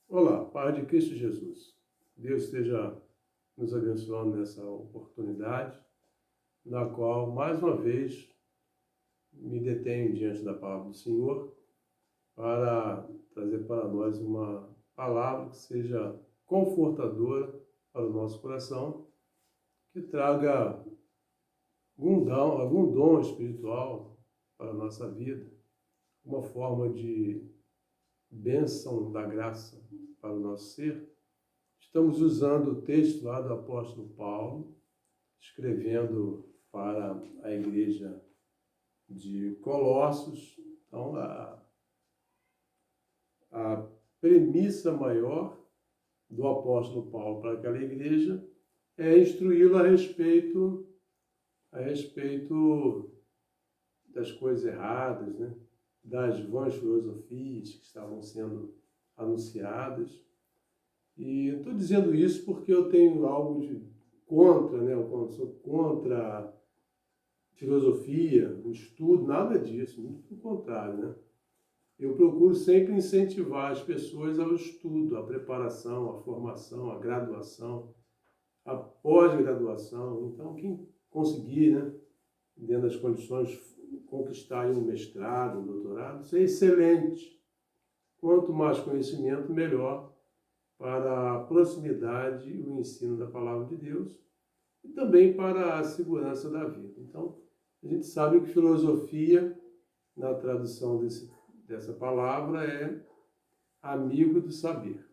Olá, Pai de Cristo Jesus. Deus esteja nos abençoando nessa oportunidade, na qual, mais uma vez, me detenho diante da palavra do Senhor para trazer para nós uma palavra que seja confortadora para o nosso coração, que traga algum dom espiritual para a nossa vida, uma forma de bênção da graça para o nosso ser. Estamos usando o texto lá do apóstolo Paulo, escrevendo para a igreja de Colossos. Então, a premissa maior do apóstolo Paulo para aquela igreja é instruí-la a respeito das coisas erradas, né? Das vãs filosofias que estavam sendo anunciadas. E estou dizendo isso porque eu tenho algo contra, né? Eu sou contra a filosofia, o estudo, nada disso, muito pelo contrário, né? Eu procuro sempre incentivar as pessoas ao estudo, à preparação, à formação, à graduação, à pós-graduação. Então, quem conseguir, né, dentro das condições, conquistar um mestrado, um doutorado, isso é excelente. Quanto mais conhecimento, melhor para a proximidade e o ensino da palavra de Deus e também para a segurança da vida. Então, a gente sabe que filosofia, na tradução dessa palavra, é amigo do saber.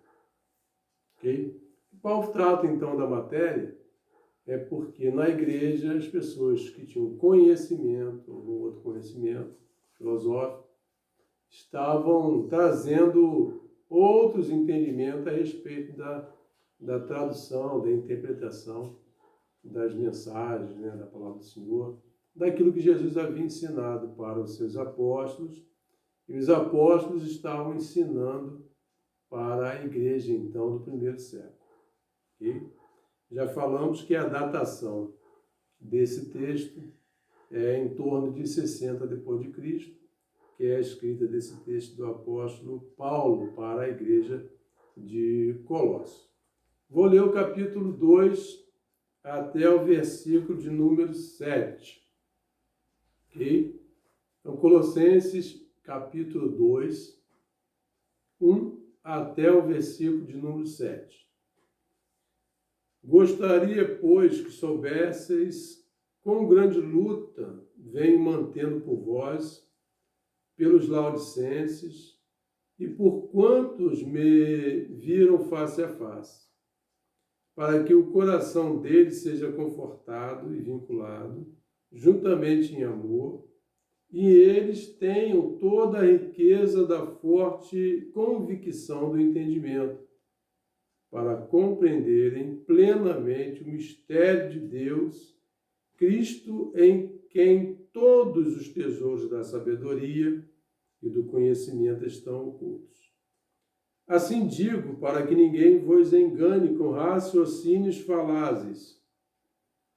Ok? Paulo trata, então, da matéria é porque na igreja as pessoas que tinham conhecimento, algum outro conhecimento filosófico, estavam trazendo outros entendimentos a respeito da tradução, da interpretação das mensagens, né, da palavra do Senhor, daquilo que Jesus havia ensinado para os seus apóstolos, e os apóstolos estavam ensinando para a igreja, então, do primeiro século. Okay? Já falamos que a datação desse texto é em torno de 60 depois de Cristo, que é a escrita desse texto do apóstolo Paulo para a igreja de Colossos. Vou ler o capítulo 2 até o versículo de número 7. Ok? Então, Colossenses, capítulo 2, 1 até o versículo de número 7. Gostaria, pois, que soubesseis quão grande luta venho mantendo por vós, pelos laodicenses e por quantos me viram face a face, para que o coração deles seja confortado e vinculado, juntamente em amor, e eles tenham toda a riqueza da forte convicção do entendimento, para compreenderem plenamente o mistério de Deus, Cristo, em quem todos os tesouros da sabedoria e do conhecimento estão ocultos. Assim digo, para que ninguém vos engane com raciocínios falazes,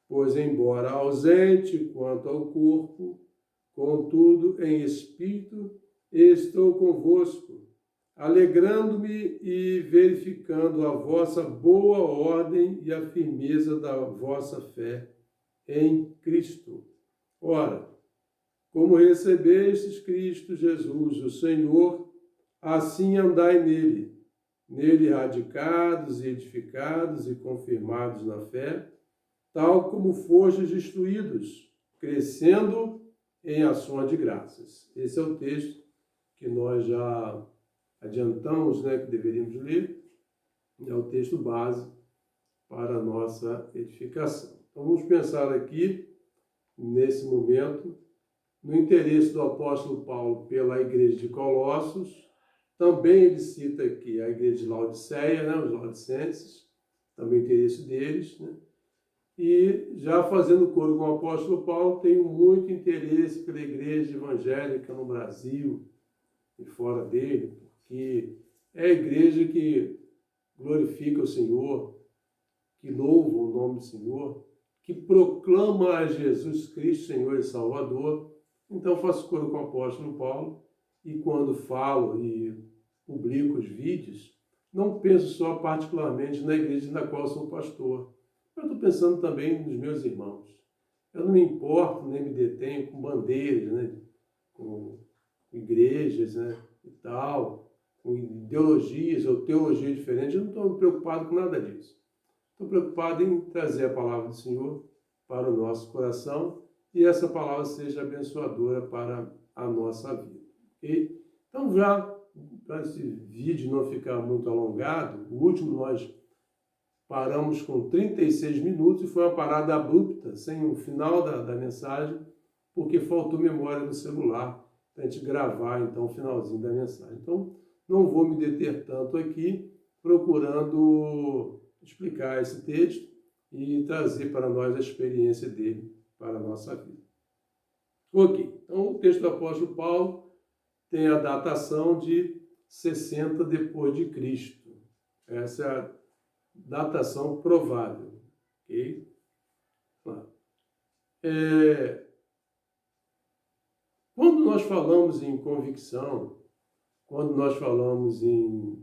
pois, embora ausente quanto ao corpo, contudo, em espírito, estou convosco, alegrando-me e verificando a vossa boa ordem e a firmeza da vossa fé em Cristo. Ora, como recebestes Cristo Jesus, o Senhor, assim andai nele radicados e edificados e confirmados na fé, tal como fostes instruídos, crescendo em ações de graças. Esse é o texto que nós já adiantamos, né, que deveríamos ler, é o texto base para a nossa edificação. Então vamos pensar aqui, nesse momento, no interesse do apóstolo Paulo pela igreja de Colossos. Também ele cita aqui a igreja de Laodiceia, né, os laodicenses, também o interesse deles, né? E já fazendo coro com o apóstolo Paulo, tenho muito interesse pela igreja evangélica no Brasil e fora dele, porque é a igreja que glorifica o Senhor, que louva o nome do Senhor, que proclama a Jesus Cristo, Senhor e Salvador. Então faço coro com o apóstolo Paulo, e quando falo e publico os vídeos, não penso só particularmente na igreja na qual sou pastor. Eu estou pensando também nos meus irmãos. Eu não me importo nem me detenho com bandeiras, né? Com igrejas, né? E tal, com ideologias ou teologias diferentes. Eu não estou preocupado com nada disso. Estou preocupado em trazer a palavra do Senhor para o nosso coração e essa palavra seja abençoadora para a nossa vida. Okay? Então, já para esse vídeo não ficar muito alongado, o último nós paramos com 36 minutos e foi uma parada abrupta, sem o final da mensagem, porque faltou memória no celular para a gente gravar então o finalzinho da mensagem. Então, não vou me deter tanto aqui, procurando explicar esse texto e trazer para nós a experiência dele para a nossa vida. Ok, então o texto do apóstolo Paulo tem a datação de 60 depois de Cristo. Essa é a datação provável. Ok? Quando nós falamos em convicção, quando nós falamos em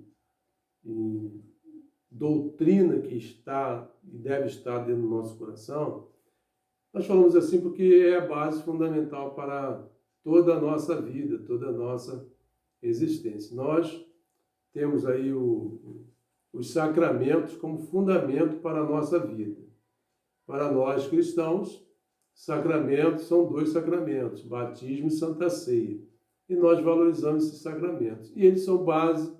doutrina que está e deve estar dentro do nosso coração, nós falamos assim porque é a base fundamental para toda a nossa vida, toda a nossa existência. Nós temos aí os sacramentos como fundamento para a nossa vida. Para nós cristãos, sacramentos são 2 sacramentos, batismo e santa ceia. E nós valorizamos esses sacramentos. E eles são base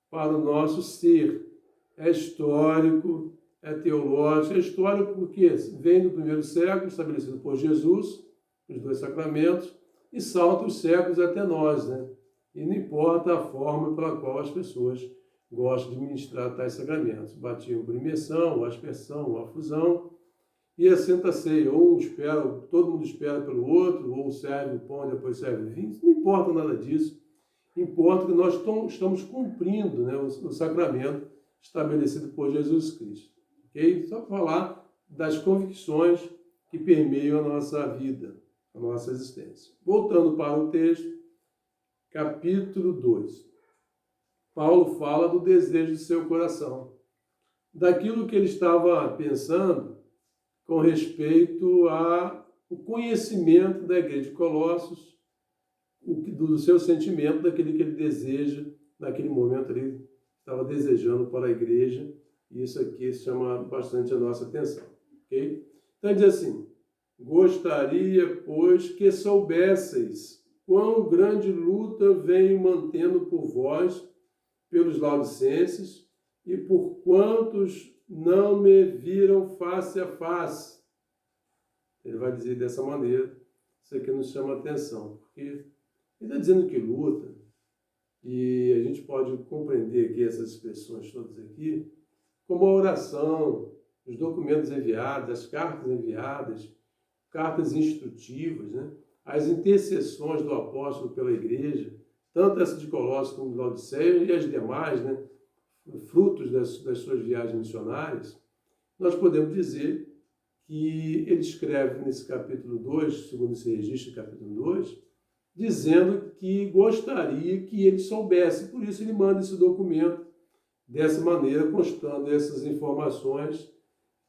para o nosso ser. É histórico, é teológico, é histórico porque vem do primeiro século, estabelecido por Jesus, os 2 sacramentos, e salta os séculos até nós, né? E não importa a forma pela qual as pessoas gostam de ministrar tais sacramentos. Batismo por imersão, aspersão, a fusão, e a Santa Ceia, ou todo mundo espera pelo outro, ou serve o pão e depois serve o vinho, não importa nada disso. Importa que nós estamos cumprindo, né, o sacramento estabelecido por Jesus Cristo. Okay? Só para falar das convicções que permeiam a nossa vida, a nossa existência. Voltando para o texto, capítulo 2. Paulo fala do desejo de seu coração, daquilo que ele estava pensando com respeito ao conhecimento da igreja de Colossos, do seu sentimento, daquele que ele deseja, naquele momento ele estava desejando para a igreja, e isso aqui chama bastante a nossa atenção. Okay? Então ele diz assim: gostaria, pois, que soubesseis quão grande luta venho mantendo por vós, pelos laodicenses, e por quantos não me viram face a face. Ele vai dizer dessa maneira. Isso aqui nos chama a atenção, porque ele está dizendo que luta, e a gente pode compreender aqui essas expressões todas aqui, como a oração, os documentos enviados, as cartas enviadas, cartas instrutivas, né? As intercessões do apóstolo pela igreja, tanto essa de Colossos como de Laodiceia e as demais, né? Frutos das suas viagens missionárias, nós podemos dizer que ele escreve nesse capítulo 2, segundo esse registro, capítulo 2, dizendo que gostaria que ele soubesse, por isso ele manda esse documento dessa maneira, constando essas informações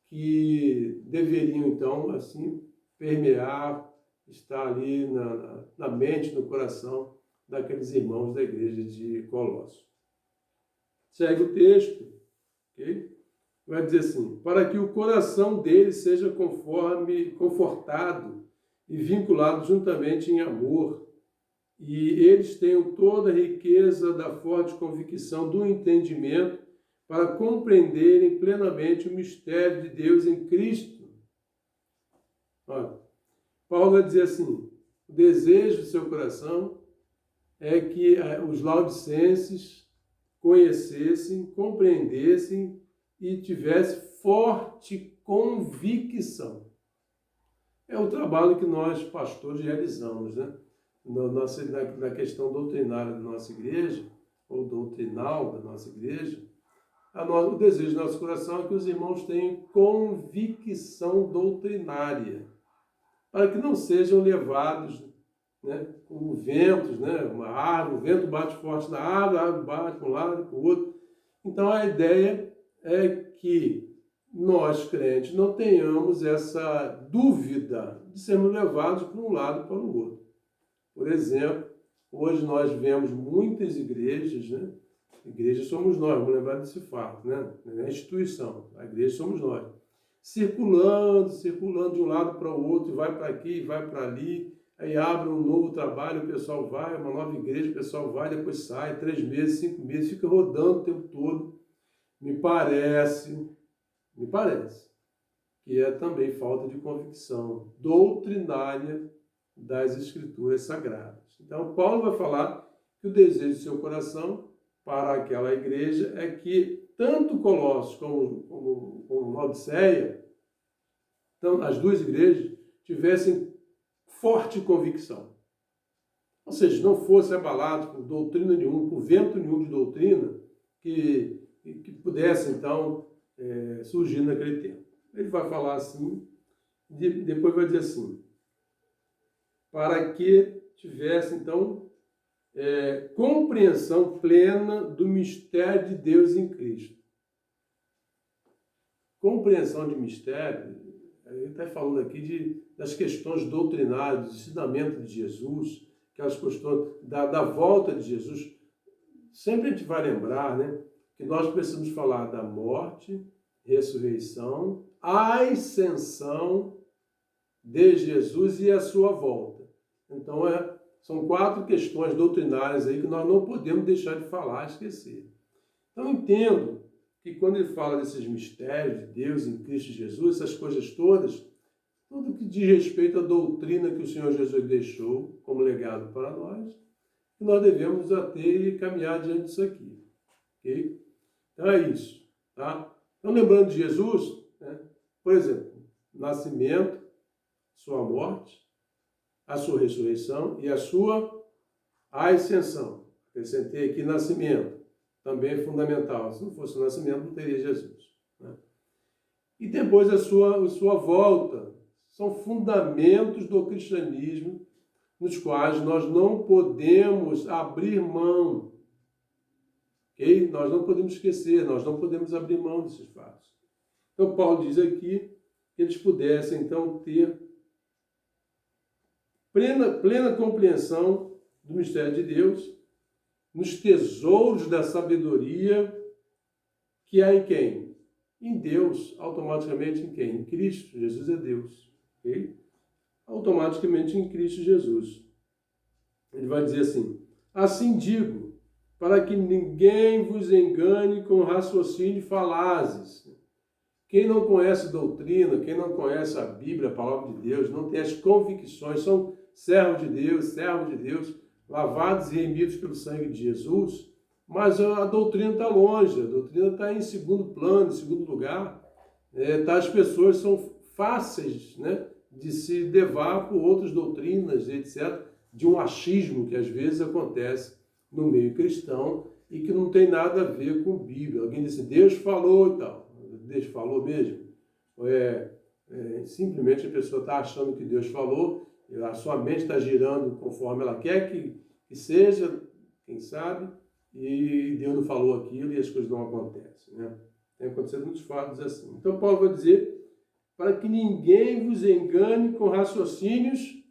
que deveriam, então, assim, permear, estar ali na mente, no coração daqueles irmãos da igreja de Colossos. Segue o texto, ok? Vai dizer assim: para que o coração deles seja confortado e vinculado juntamente em amor, e eles tenham toda a riqueza da forte convicção do entendimento para compreenderem plenamente o mistério de Deus em Cristo. Olha, Paulo vai dizer assim: o desejo do seu coração é que os laodicenses conhecessem, compreendessem e tivessem forte convicção. É o trabalho que nós, pastores, realizamos, né? Na questão doutrinária da nossa igreja, ou doutrinal da nossa igreja, o desejo do nosso coração é que os irmãos tenham convicção doutrinária, para que não sejam levados, né, como ventos, né, uma árvore, o vento bate forte na árvore, a árvore bate para um lado e para o outro. Então, a ideia é que nós, crentes, não tenhamos essa dúvida de sermos levados para um lado e para o outro. Por exemplo, hoje nós vemos muitas igrejas, né? Igreja somos nós, vamos lembrar desse fato, né? Não é a instituição, a igreja somos nós. Circulando de um lado para o outro, vai para aqui, vai para ali, aí abre um novo trabalho, o pessoal vai, uma nova igreja, o pessoal vai, depois sai, 3 meses, 5 meses, fica rodando o tempo todo. Me parece que é também falta de convicção doutrinária das Escrituras Sagradas. Então, Paulo vai falar que o desejo do seu coração para aquela igreja é que tanto Colossos como Laodiceia, então, as duas igrejas, tivessem forte convicção. Ou seja, não fossem abalados por doutrina nenhuma, por vento nenhum de doutrina que pudesse, então, surgir naquele tempo. Ele vai falar assim, depois vai dizer assim, para que tivesse, então, compreensão plena do mistério de Deus em Cristo. Compreensão de mistério, ele está falando aqui das questões doutrinárias, do ensinamento de Jesus, aquelas questões da volta de Jesus. Sempre a gente vai lembrar, né, que nós precisamos falar da morte, ressurreição, a ascensão de Jesus e a sua volta. Então, são 4 questões doutrinárias aí que nós não podemos deixar de falar, esquecer. Então, entendo que quando ele fala desses mistérios de Deus em Cristo Jesus, essas coisas todas, tudo que diz respeito à doutrina que o Senhor Jesus deixou como legado para nós, que nós devemos ater e caminhar diante disso aqui. Ok? Então é isso. Tá? Então, lembrando de Jesus, né? Por exemplo, nascimento, sua morte, a sua ressurreição e a sua ascensão. Acrescentei aqui nascimento, também é fundamental. Se não fosse o nascimento, não teria Jesus. Né? E depois a sua volta. São fundamentos do cristianismo nos quais nós não podemos abrir mão. Okay? Nós não podemos esquecer, nós não podemos abrir mão desses fatos. Então, Paulo diz aqui que eles pudessem, então, ter plena compreensão do mistério de Deus, nos tesouros da sabedoria, que há em quem? Em Deus, automaticamente em quem? Em Cristo. Jesus é Deus. Okay? Automaticamente em Cristo Jesus. Ele vai dizer assim, assim digo, para que ninguém vos engane com raciocínio falazes. Quem não conhece doutrina, quem não conhece a Bíblia, a palavra de Deus, não tem as convicções, são servos de Deus, lavados e remidos pelo sangue de Jesus, mas a doutrina está longe, a doutrina está em segundo plano, em segundo lugar. As pessoas são fáceis, né, de se levar por outras doutrinas, etc., de um achismo que às vezes acontece no meio cristão e que não tem nada a ver com Bíblia. Alguém disse, Deus falou e tal. Deus falou mesmo? Simplesmente a pessoa está achando que Deus falou, a sua mente está girando conforme ela quer que seja, quem sabe, e Deus não falou aquilo e as coisas não acontecem. Né? Tem acontecido muitos fatos assim. Então Paulo vai dizer, para que ninguém vos engane com raciocínios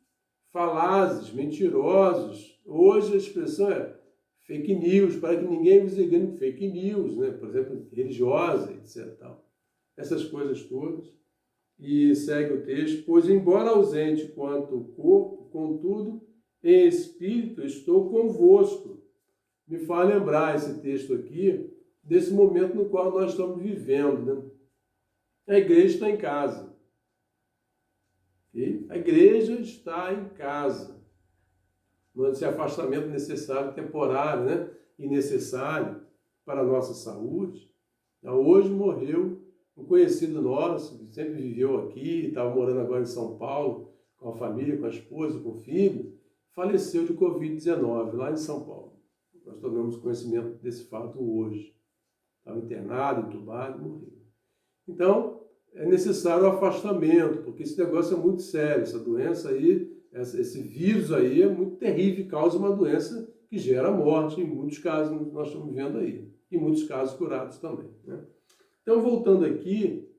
falazes, mentirosos. Hoje a expressão é fake news, para que ninguém vos engane com fake news, né? Por exemplo, religiosa, etc. Essas coisas todas. E segue o texto, pois embora ausente quanto o corpo, contudo, em espírito estou convosco. Me faz lembrar esse texto aqui, desse momento no qual nós estamos vivendo, né? A igreja está em casa. Okay? A igreja está em casa. Não é esse afastamento necessário, temporário, né? E necessário para a nossa saúde. Então, hoje morreu um conhecido nosso, que sempre viveu aqui, estava morando agora em São Paulo, com a família, com a esposa, com o filho, faleceu de Covid-19, lá em São Paulo. Nós tomamos conhecimento desse fato hoje. Estava internado, entubado, morreu. Então, é necessário o afastamento, porque esse negócio é muito sério. Essa doença aí, esse vírus aí é muito terrível e causa uma doença que gera morte, em muitos casos nós estamos vendo aí. em muitos casos curados também, né? Então, voltando aqui,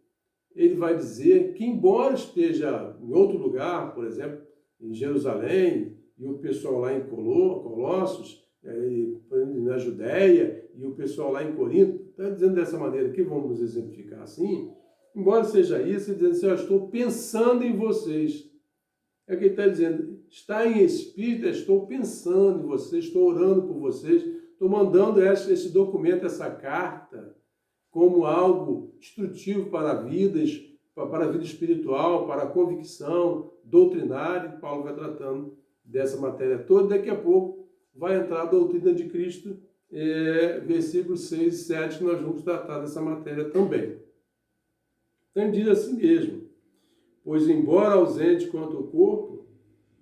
ele vai dizer que, embora esteja em outro lugar, por exemplo, em Jerusalém, e o pessoal lá em Colossos, na Judéia, e o pessoal lá em Corinto, está dizendo dessa maneira que vamos exemplificar assim, embora seja isso, ele diz assim, eu estou pensando em vocês. É o que ele está dizendo, está em espírito, eu estou pensando em vocês, estou orando por vocês, estou mandando esse documento, essa carta, como algo instrutivo para vidas, para a vida espiritual, para a convicção doutrinária, e Paulo vai tratando dessa matéria toda. Daqui a pouco vai entrar a doutrina de Cristo, versículos 6 e 7, que nós vamos tratar dessa matéria também. Então ele diz assim mesmo, pois embora ausente quanto ao corpo,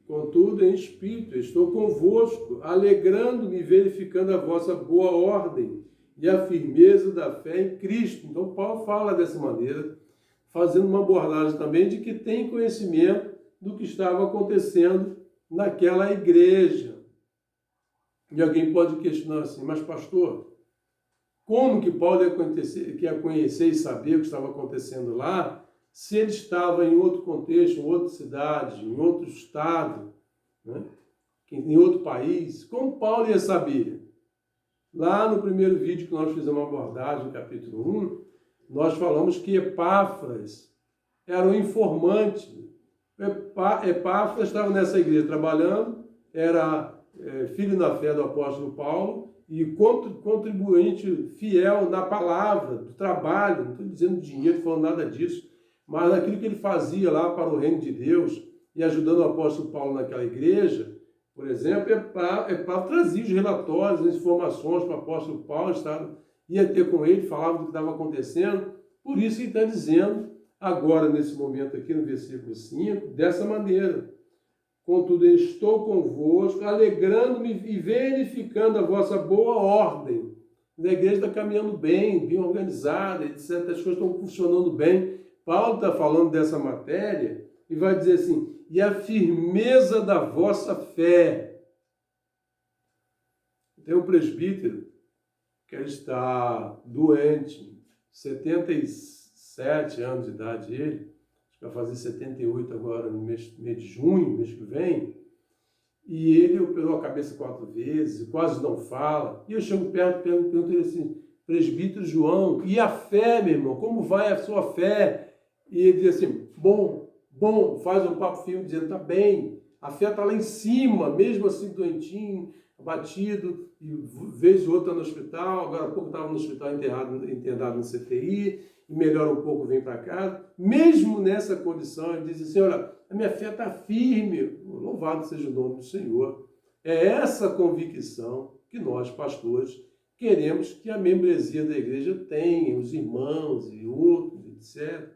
contudo em espírito, estou convosco, alegrando-me e verificando a vossa boa ordem e a firmeza da fé em Cristo. Então Paulo fala dessa maneira, fazendo uma abordagem também de que tem conhecimento do que estava acontecendo naquela igreja. E alguém pode questionar assim, mas pastor, como que Paulo ia conhecer e saber o que estava acontecendo lá, se ele estava em outro contexto, em outra cidade, em outro estado, né? Em outro país? Como Paulo ia saber? Lá no primeiro vídeo que nós fizemos uma abordagem, no capítulo 1, nós falamos que Epáfras era um informante. Epáfras estava nessa igreja trabalhando, era filho na fé do apóstolo Paulo e contribuinte fiel na palavra, do trabalho, não estou dizendo dinheiro, falando nada disso, mas naquilo que ele fazia lá para o reino de Deus e ajudando o apóstolo Paulo naquela igreja. Por exemplo, Epáfras trazia os relatórios, as informações para o apóstolo Paulo, ia ter com ele, falava do que estava acontecendo. Por isso ele está dizendo, agora nesse momento aqui no versículo 5, dessa maneira. Contudo, estou convosco, alegrando-me e verificando a vossa boa ordem. A igreja está caminhando bem organizada, etc. As coisas estão funcionando bem. Paulo está falando dessa matéria e vai dizer assim, e a firmeza da vossa fé. Tem um presbítero que ele está doente, 77 anos de idade ele, acho que vai fazer 78 agora no mês de junho, mês que vem, e ele operou a cabeça 4 vezes, quase não fala, e eu chego perto, pergunto ele assim, presbítero João, e a fé, meu irmão, como vai a sua fé? E ele diz assim, bom, faz um papo firme dizendo, tá bem, a fé está lá em cima, mesmo assim doentinho, abatido, e vez ou outra no hospital, agora há pouco estava no hospital internado no CTI, e melhora um pouco, vem para casa. Mesmo nessa condição, ele diz assim, olha, a minha fé está firme, louvado seja o nome do Senhor. É essa convicção que nós, pastores, queremos que a membresia da igreja tenha, os irmãos e outros, etc.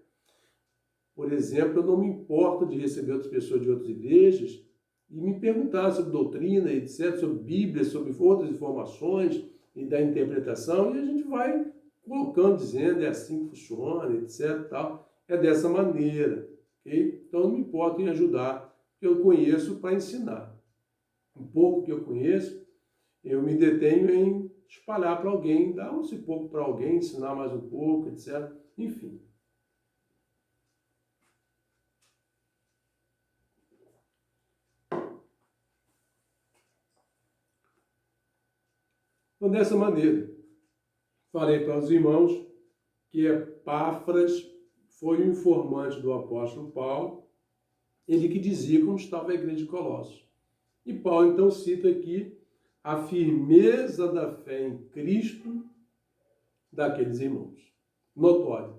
Por exemplo, eu não me importo de receber outras pessoas de outras igrejas e me perguntar sobre doutrina, etc., sobre Bíblia, sobre outras informações e da interpretação, e a gente vai colocando, dizendo, é assim que funciona, etc., tal. É dessa maneira, ok? Então, não me importo em ajudar, que eu conheço para ensinar. Um pouco que eu conheço, eu me detenho em espalhar para alguém, dar esse pouco para alguém, ensinar mais um pouco, etc., enfim. Então, dessa maneira, falei para os irmãos que Epáfras foi o informante do apóstolo Paulo, ele que dizia como estava a igreja de Colossos. E Paulo, então, cita aqui a firmeza da fé em Cristo daqueles irmãos. Notório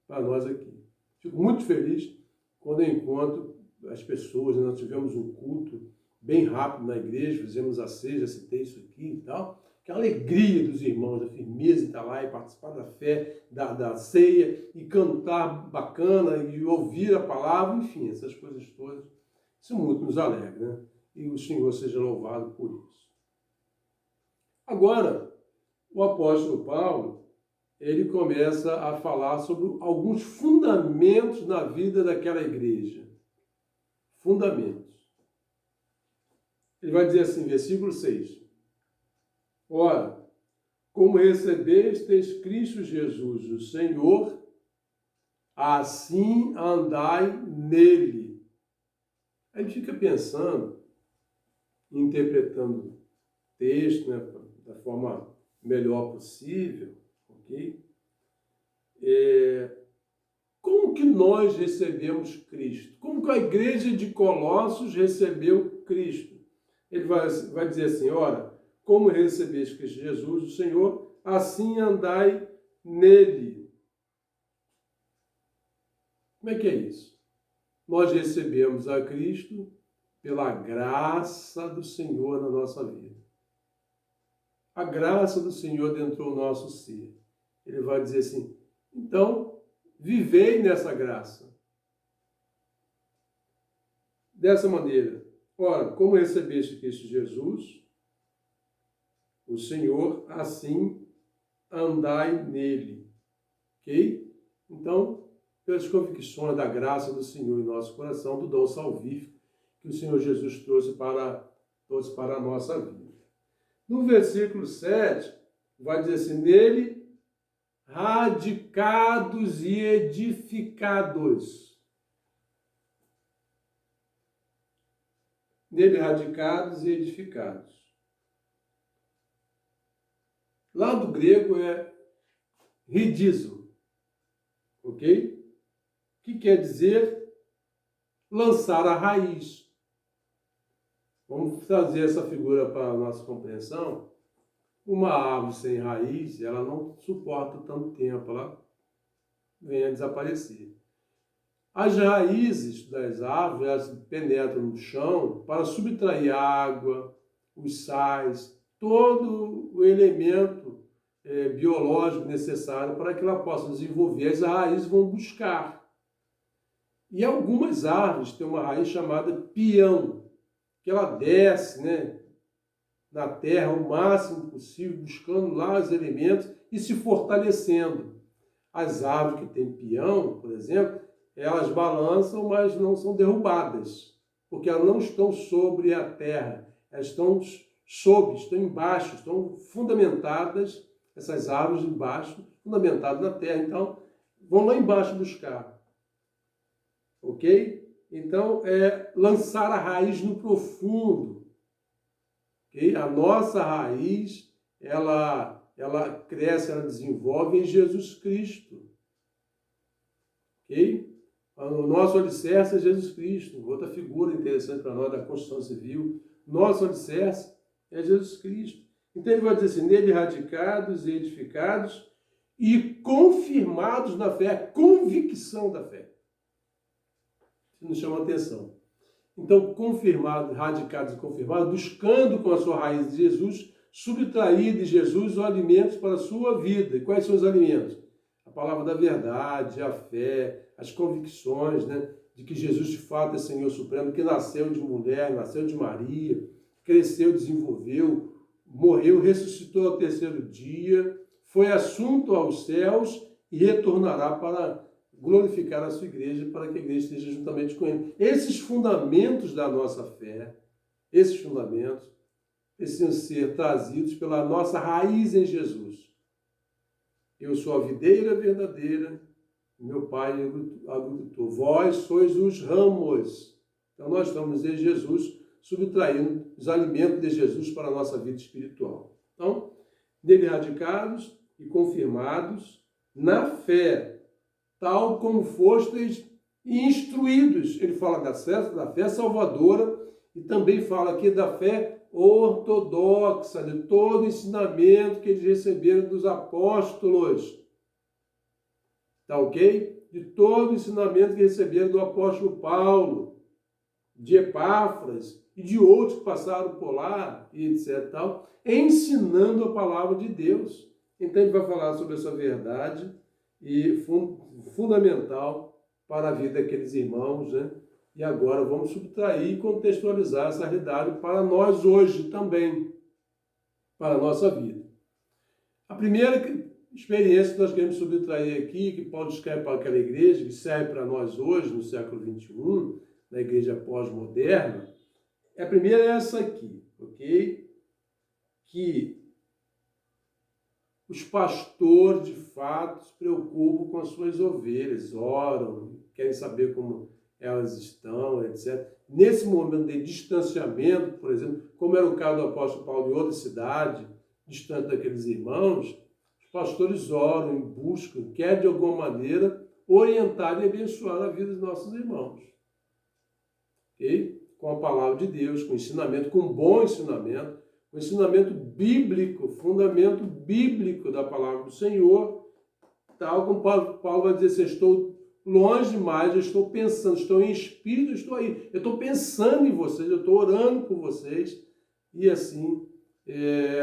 para nós aqui. Fico muito feliz quando eu encontro as pessoas. Nós tivemos um culto bem rápido na igreja, fizemos a ceia, já citei isso aqui e tal. Que a alegria dos irmãos, a firmeza de estar lá e participar da fé, da ceia, e cantar bacana, e ouvir a palavra, enfim, essas coisas todas. Isso muito nos alegra, né? E o Senhor seja louvado por isso. Agora, o apóstolo Paulo, ele começa a falar sobre alguns fundamentos na vida daquela igreja. Fundamentos. Ele vai dizer assim, versículo 6. Ora, como recebestes Cristo Jesus, o Senhor, assim andai nele. A gente fica pensando, interpretando o texto, né, da forma melhor possível, ok? Como que nós recebemos Cristo? Como que a igreja de Colossos recebeu Cristo? Ele vai dizer assim, ora, como recebeste Cristo Jesus, o Senhor, assim andai nele. Como é que é isso? Nós recebemos a Cristo pela graça do Senhor na nossa vida. A graça do Senhor adentrou o nosso ser. Ele vai dizer assim, então, vivei nessa graça. Dessa maneira, ora, como recebeste Cristo Jesus, o Senhor, assim andai nele. Ok? Então, pelas convicções da graça do Senhor em nosso coração, do dom salvífico que o Senhor Jesus trouxe para a nossa vida. No versículo 7, vai dizer assim, nele radicados e edificados. Nele radicados e edificados. Lá do grego é ridizo, ok? Que quer dizer lançar a raiz. Vamos trazer essa figura para a nossa compreensão. Uma árvore sem raiz, ela não suporta tanto tempo, ela vem a desaparecer. As raízes das árvores, elas penetram no chão para subtrair a água, os sais, todo o elemento biológico necessário para que ela possa desenvolver. As raízes vão buscar. E algumas árvores têm uma raiz chamada pião, que ela desce, né, na terra o máximo possível, buscando lá os elementos e se fortalecendo. As árvores que têm pião, por exemplo, elas balançam, mas não são derrubadas, porque elas não estão sobre a terra, elas estão estão embaixo, estão fundamentadas, essas árvores embaixo, fundamentadas na terra, então vão lá embaixo buscar. Ok? Então, é lançar a raiz no profundo. Okay? A nossa raiz, ela cresce, ela desenvolve em Jesus Cristo. Ok? O nosso alicerce é Jesus Cristo. Outra figura interessante para nós da construção civil. Nosso alicerce é Jesus Cristo. Então ele vai dizer assim, nele radicados e edificados e confirmados na fé, a convicção da fé. Isso nos chama a atenção. Então, confirmados, radicados e confirmados, buscando com a sua raiz de Jesus, subtrair de Jesus os alimentos para a sua vida. E quais são os alimentos? A palavra da verdade, a fé, as convicções, né, de que Jesus de fato é Senhor Supremo, que nasceu de mulher, nasceu de Maria, cresceu, desenvolveu, morreu, ressuscitou ao terceiro dia, foi assunto aos céus e retornará para glorificar a sua igreja, para que a igreja esteja juntamente com ele. Esses fundamentos da nossa fé, esses fundamentos precisam ser trazidos pela nossa raiz em Jesus. Eu sou a videira verdadeira, meu pai é o agricultor. Vós sois os ramos. Então nós estamos em Jesus, subtraindo os alimentos de Jesus para a nossa vida espiritual. Então, nele radicados e confirmados na fé, tal como fostes instruídos. Ele fala da fé salvadora e também fala aqui da fé ortodoxa, de todo o ensinamento que eles receberam dos apóstolos. Tá ok? De todo o ensinamento que receberam do apóstolo Paulo, de Epáfras e de outros que passaram por lá, e etc. Tal, ensinando a palavra de Deus. Então ele vai falar sobre essa verdade e fundamental para a vida daqueles irmãos, né? E agora vamos subtrair e contextualizar essa realidade para nós hoje também, para a nossa vida. A primeira experiência que nós queremos subtrair aqui, que Paulo escreve para aquela igreja, que serve para nós hoje, no século XXI, na igreja pós-moderna, a primeira é essa aqui, ok? Que os pastores, de fato, se preocupam com as suas ovelhas, oram, querem saber como elas estão, etc. Nesse momento de distanciamento, por exemplo, como era o caso do apóstolo Paulo em outra cidade, distante daqueles irmãos, os pastores oram e buscam, quer de alguma maneira, orientar e abençoar a vida dos nossos irmãos. Okay? Com a palavra de Deus, com ensinamento, com bom ensinamento, com ensinamento bíblico, fundamento bíblico da palavra do Senhor, tal como Paulo vai dizer, se eu estou longe demais, eu estou pensando, estou em espírito, eu estou aí, eu estou pensando em vocês, eu estou orando por vocês, e assim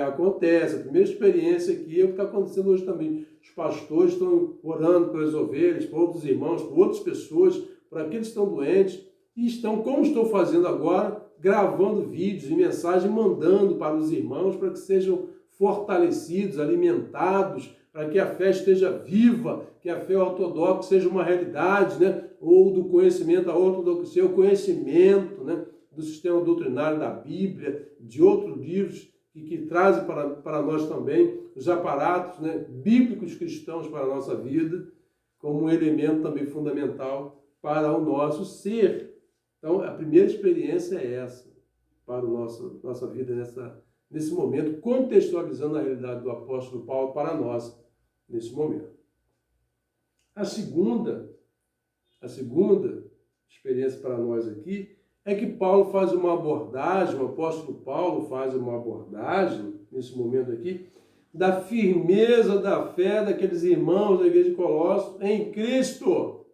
acontece. A primeira experiência aqui é o que está acontecendo hoje também. Os pastores estão orando pelas ovelhas, por outros irmãos, por outras pessoas, por aqueles que estão doentes, e estão, como estou fazendo agora, gravando vídeos e mensagens, mandando para os irmãos, para que sejam fortalecidos, alimentados, para que a fé esteja viva, que a fé ortodoxa seja uma realidade, né? Ou do conhecimento, a ortodoxia, o conhecimento, né? Do sistema doutrinário da Bíblia, de outros livros que trazem para nós também os aparatos, né, bíblicos cristãos para a nossa vida, como um elemento também fundamental para o nosso ser. Então, a primeira experiência é essa, para a nossa vida nesse momento, contextualizando a realidade do apóstolo Paulo para nós, nesse momento. A segunda experiência para nós aqui é que Paulo faz uma abordagem, o apóstolo Paulo faz uma abordagem, nesse momento aqui, da firmeza da fé daqueles irmãos da igreja de Colossos em Cristo,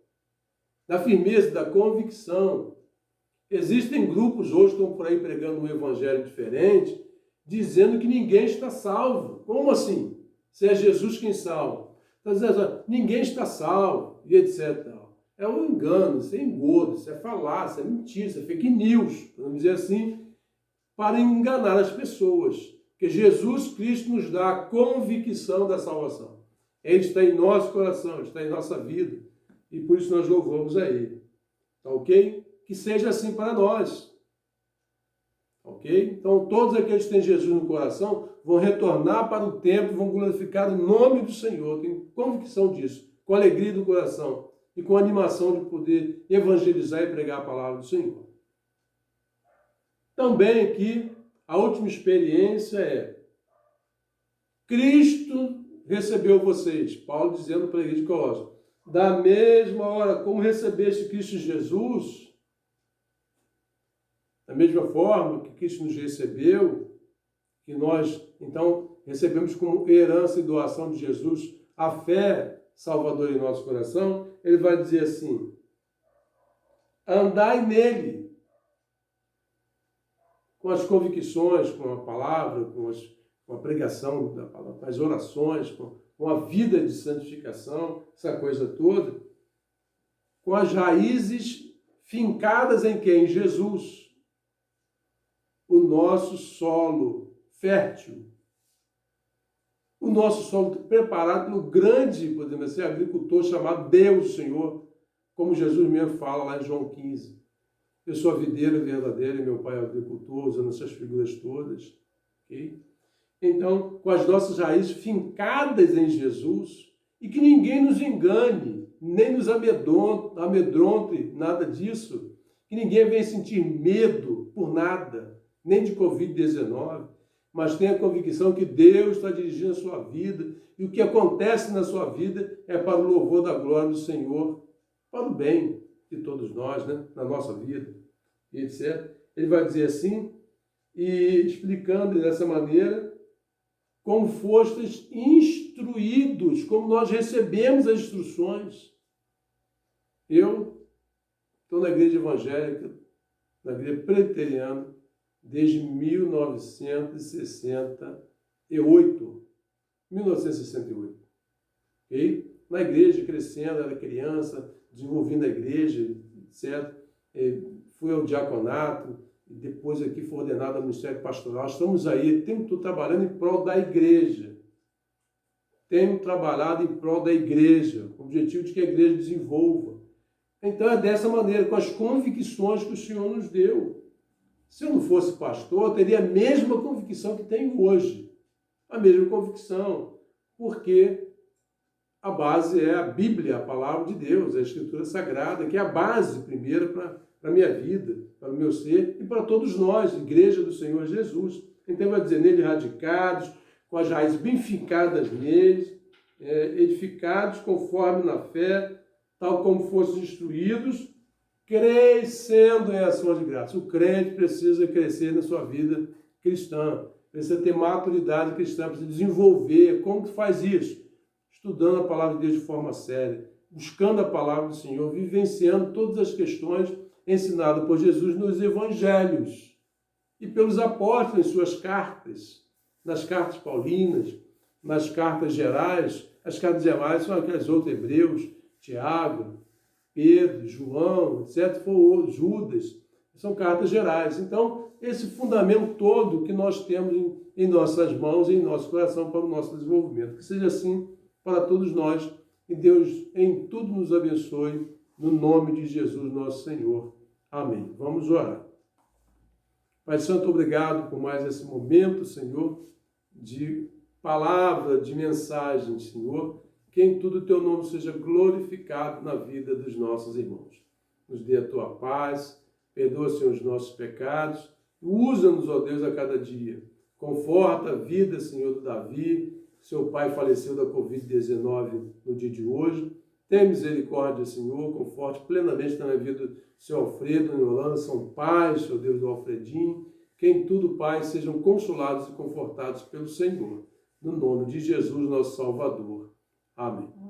da firmeza, da convicção. Existem grupos hoje que estão por aí pregando um evangelho diferente, dizendo que ninguém está salvo. Como assim? Se é Jesus quem salva. Está dizendo, ninguém está salvo, e etc. É um engano, isso é engodo, isso é falácia, isso é mentira, isso é fake news, vamos dizer assim, para enganar as pessoas. Porque Jesus Cristo nos dá a convicção da salvação. Ele está em nosso coração, ele está em nossa vida. E por isso nós louvamos a Ele. Tá ok? Que seja assim para nós. Ok? Então, todos aqueles que têm Jesus no coração vão retornar para o templo, vão glorificar o nome do Senhor. Tenho convicção disso, com alegria do coração e com animação de poder evangelizar e pregar a palavra do Senhor. Também aqui, a última experiência é Cristo recebeu vocês, Paulo dizendo para a igreja de Colossos, da mesma hora como recebeste Cristo Jesus, da mesma forma que Cristo nos recebeu, que nós, então, recebemos como herança e doação de Jesus a fé salvadora em nosso coração, ele vai dizer assim, andai nele, com as convicções, com a palavra, com a pregação da palavra, com as orações, com a vida de santificação, essa coisa toda, com as raízes fincadas em quem? Em Jesus, o nosso solo fértil, o nosso solo preparado pelo grande, podemos dizer, agricultor chamado Deus, Senhor, como Jesus mesmo fala lá em João 15. Eu sou a videira verdadeira e meu pai é o agricultor, usando essas figuras todas. Okay? Então, com as nossas raízes fincadas em Jesus, e que ninguém nos engane, nem nos amedronte, nada disso, que ninguém venha sentir medo por nada, nem de Covid-19, mas tenha a convicção que Deus está dirigindo a sua vida, e o que acontece na sua vida é para o louvor da glória do Senhor, para o bem de todos nós, né? Na nossa vida, e etc. Ele vai dizer assim, e explicando dessa maneira, como fostes instruídos, como nós recebemos as instruções. Eu estou na igreja evangélica, na igreja presbiteriana, desde 1968. 1968. Okay? Na igreja, crescendo, era criança, desenvolvendo a igreja, etc. Fui ao diaconato, e depois aqui fui ordenado ao ministério pastoral. Estamos aí, estou trabalhando em prol da igreja. Tenho trabalhado em prol da igreja, com o objetivo de que a igreja desenvolva. Então é dessa maneira, com as convicções que o Senhor nos deu. Se eu não fosse pastor, eu teria a mesma convicção que tenho hoje. A mesma convicção. porque a base é a Bíblia, a palavra de Deus, a Escritura Sagrada, que é a base primeira para a minha vida, para o meu ser e para todos nós, Igreja do Senhor Jesus. Então vai dizer, nele radicados, com as raízes bem fincadas neles, edificados conforme na fé, tal como fossem instruídos, crescendo em ações de graça. O crente precisa crescer na sua vida cristã, precisa ter maturidade cristã, precisa desenvolver. Como que faz isso? Estudando a palavra de Deus de forma séria, buscando a palavra do Senhor, vivenciando todas as questões ensinadas por Jesus nos evangelhos e pelos apóstolos em suas cartas, nas cartas paulinas, nas cartas gerais. As cartas gerais são aquelas outras, Hebreus, Tiago, Pedro, João, etc., Judas, são cartas gerais. Então, esse fundamento todo que nós temos em nossas mãos, em nosso coração, para o nosso desenvolvimento. Que seja assim para todos nós, e Deus em tudo nos abençoe, no nome de Jesus nosso Senhor. Amém. Vamos orar. Pai Santo, obrigado por mais esse momento, Senhor, de palavra, de mensagem, Senhor, que em tudo o teu nome seja glorificado na vida dos nossos irmãos. Nos dê a tua paz, perdoa, Senhor, os nossos pecados, usa-nos, ó Deus, a cada dia. Conforta a vida, Senhor, do Davi. Seu pai faleceu da Covid-19 no dia de hoje. Tem misericórdia, Senhor, conforte plenamente na vida do seu Alfredo, em Holanda, são pais, Senhor Deus, do Alfredinho. Que em tudo, Pai, sejam consolados e confortados pelo Senhor. No nome de Jesus, nosso Salvador. Amém.